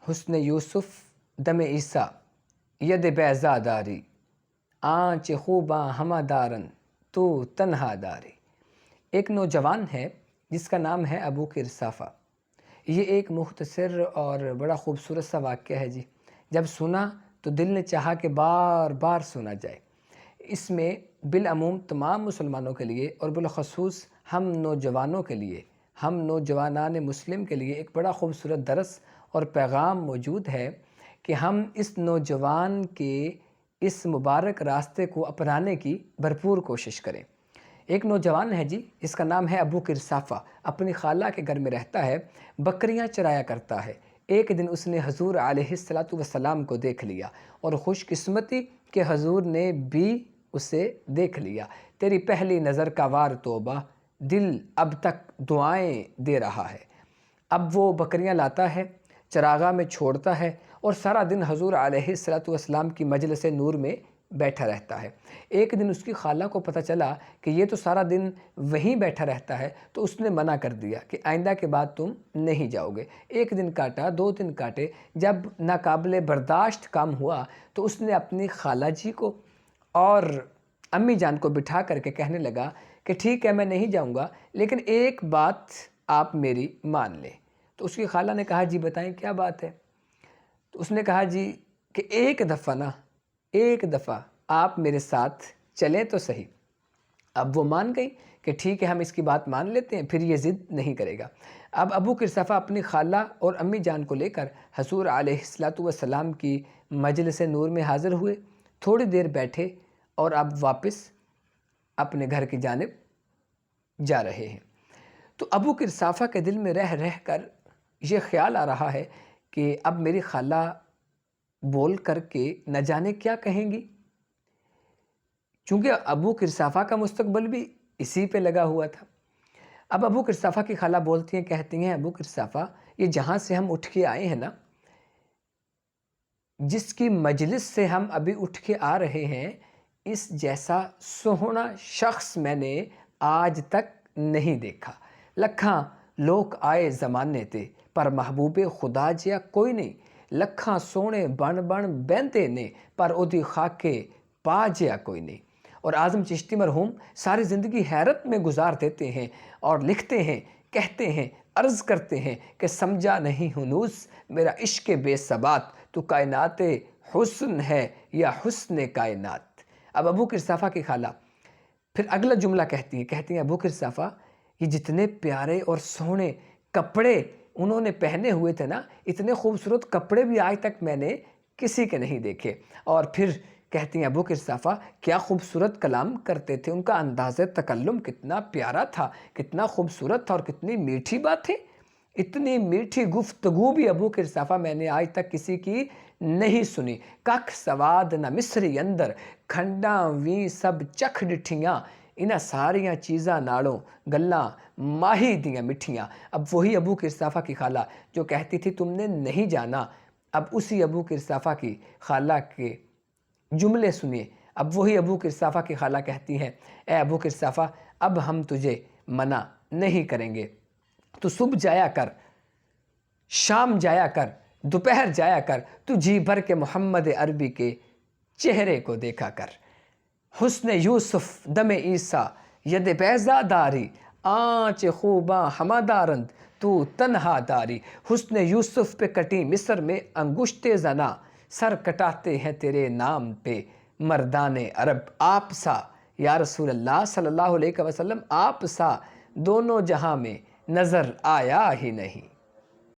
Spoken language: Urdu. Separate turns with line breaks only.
حسن یوسف دم عیسیٰ ید بیضا داری، آنچ خوباں ہمہ دارن تو تنہا داری۔ ایک نوجوان ہے جس کا نام ہے ابو قرصافہ۔ یہ ایک مختصر اور بڑا خوبصورت سا واقعہ ہے جی۔ جب سنا تو دل نے چاہا کہ بار بار سنا جائے۔ اس میں بالعموم تمام مسلمانوں کے لیے اور بالخصوص ہم نوجوانوں کے لیے، ہم نوجوانان مسلم کے لیے ایک بڑا خوبصورت درس اور پیغام موجود ہے کہ ہم اس نوجوان کے اس مبارک راستے کو اپنانے کی بھرپور کوشش کریں۔ ایک نوجوان ہے جی، اس کا نام ہے ابو قرصافہ، اپنی خالہ کے گھر میں رہتا ہے، بکریاں چرایا کرتا ہے۔ ایک دن اس نے حضور علیہ السلام کو دیکھ لیا اور خوش قسمتی کہ حضور نے بھی اسے دیکھ لیا۔ تیری پہلی نظر کا وار توبہ، دل اب تک دعائیں دے رہا ہے۔ اب وہ بکریاں لاتا ہے، چراغاہ میں چھوڑتا ہے اور سارا دن حضور علیہ السلام کی مجلس نور میں بیٹھا رہتا ہے۔ ایک دن اس کی خالہ کو پتہ چلا کہ یہ تو سارا دن وہیں بیٹھا رہتا ہے، تو اس نے منع کر دیا کہ آئندہ کے بعد تم نہیں جاؤ گے۔ ایک دن کاٹا، 2 دن کاٹے، جب ناقابل برداشت کام ہوا تو اس نے اپنی خالہ جی کو اور امی جان کو بٹھا کر کے کہنے لگا کہ ٹھیک ہے میں نہیں جاؤں گا، لیکن ایک بات آپ میری مان لیں۔ تو اس کی خالہ نے کہا جی بتائیں کیا بات ہے؟ تو اس نے کہا جی کہ ایک دفعہ آپ میرے ساتھ چلیں تو صحیح۔ اب وہ مان گئی کہ ٹھیک ہے ہم اس کی بات مان لیتے ہیں، پھر یہ ضد نہیں کرے گا۔ اب ابو قرصافہ اپنی خالہ اور امی جان کو لے کر حضور علیہ السلام کی مجلس نور میں حاضر ہوئے، تھوڑی دیر بیٹھے اور اب واپس اپنے گھر کی جانب جا رہے ہیں۔ تو ابو قرصافہ کے دل میں رہ رہ کر یہ خیال آ رہا ہے کہ اب میری خالہ بول کر کے نہ جانے کیا کہیں گی، چونکہ ابو قرصافہ کا مستقبل بھی اسی پہ لگا ہوا تھا۔ اب ابو قرصافہ کی خالہ بولتی ہیں، کہتی ہیں ابو قرصافہ یہ جہاں سے ہم اٹھ کے آئے ہیں نا، جس کی مجلس سے ہم ابھی اٹھ کے آ رہے ہیں، اس جیسا سوہنا شخص میں نے آج تک نہیں دیکھا۔ لکھاں لوگ آئے زمانے تے پر محبوب خدا جیا کوئی نہیں، لکھاں سونے بن بن بہندے نے پر اودی خاکے پا جیا کوئی نہیں۔ اور اعظم چشتی مرحوم ساری زندگی حیرت میں گزار دیتے ہیں اور لکھتے ہیں، کہتے ہیں، عرض کرتے ہیں کہ سمجھا نہیں ہنوز میرا عشق بے ثبات، تو کائنات حسن ہے یا حسن کائنات۔ اب ابو قرصافہ کی خالہ پھر اگلا جملہ کہتی ہیں ابو قرصافہ یہ جتنے پیارے اور سونے کپڑے انہوں نے پہنے ہوئے تھے نا، اتنے خوبصورت کپڑے بھی آج تک میں نے کسی کے نہیں دیکھے۔ اور پھر کہتی ہیں ابو قرصافہ کیا خوبصورت کلام کرتے تھے، ان کا انداز تکلم کتنا پیارا تھا، کتنا خوبصورت تھا اور کتنی میٹھی باتیں، اتنی میٹھی گفتگو بھی ابو قرصافہ میں نے آج تک کسی کی نہیں سنی۔ ککھ سواد نہ مصری اندر کھنڈاں وی سب چکھ ڈٹھیاں، انہاں ساریاں چیزاں نالوں گلاں ماہی دیاں مٹھیاں۔ اب وہی ابو قرصافہ کی خالہ جو کہتی تھی تم نے نہیں جانا، اب اسی ابو قرصافہ کی خالہ کے جملے سنیے۔ اب وہی ابو قرصافہ کی خالہ کہتی ہیں اے ابو قرصافہ اب ہم تجھے منع نہیں کریں گے، تو صبح جایا کر، شام جایا کر، دوپہر جایا کر، تو جی بھر کے محمد عربی کے چہرے کو دیکھا کر۔ حسن یوسف دم عیسیٰ ید بیضا داری، آنچ خوباں ہمہ دارند تو تنہا داری۔ حسن یوسف پہ کٹی مصر میں انگشت زنا، سر کٹاتے ہیں تیرے نام پہ مردان عرب۔ آپ سا یا رسول اللہ صلی اللہ علیہ وسلم، آپ سا دونوں جہاں میں نظر آیا ہی نہیں۔